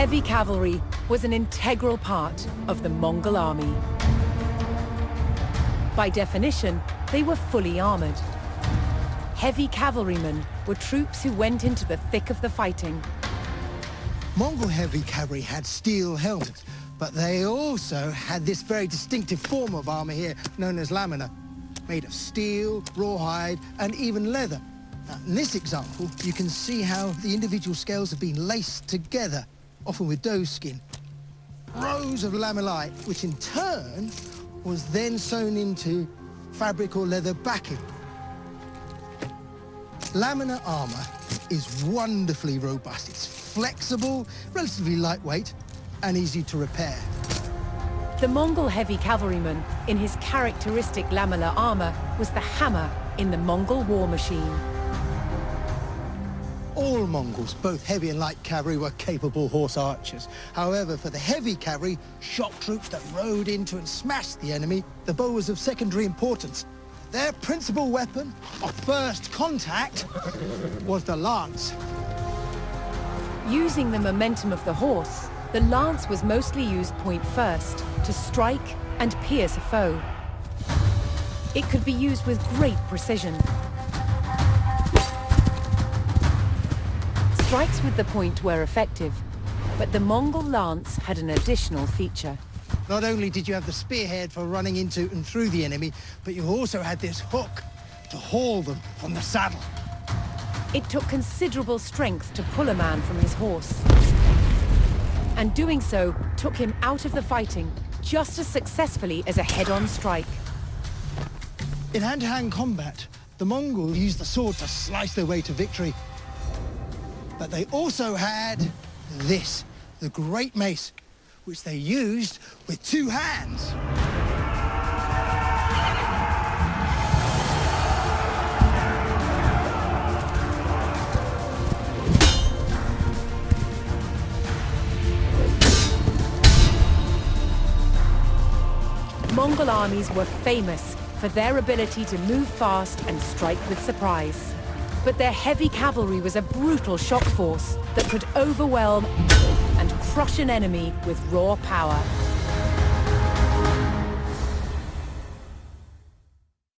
Heavy cavalry was an integral part of the Mongol army. By definition, they were fully armored. Heavy cavalrymen were troops who went into the thick of the fighting. Mongol heavy cavalry had steel helmets, but they also had this very distinctive form of armor here, known as lamina, made of steel, rawhide, and even leather. Now, in this example, you can see how the individual scales have been laced together, often with doe skin. Rows of lamellae, which in turn was then sewn into fabric or leather backing. Lamina armor is wonderfully robust. It's flexible, relatively lightweight, and easy to repair. The Mongol heavy cavalryman, in his characteristic lamellar armor, was the hammer in the Mongol war machine. All Mongols, both heavy and light cavalry, were capable horse archers. However, for the heavy cavalry, shock troops that rode into and smashed the enemy, the bow was of secondary importance. Their principal weapon of first contact was the lance. Using the momentum of the horse, the lance was mostly used point first, to strike and pierce a foe. It could be used with great precision. Strikes with the point were effective, but the Mongol lance had an additional feature. Not only did you have the spearhead for running into and through the enemy, but you also had this hook to haul them from the saddle. It took considerable strength to pull a man from his horse. And doing so took him out of the fighting just as successfully as a head-on strike. In hand-to-hand combat, the Mongols used the sword to slice their way to victory. But they also had this, the great mace, which they used with two hands. Mongol armies were famous for their ability to move fast and strike with surprise. But their heavy cavalry was a brutal shock force that could overwhelm and crush an enemy with raw power.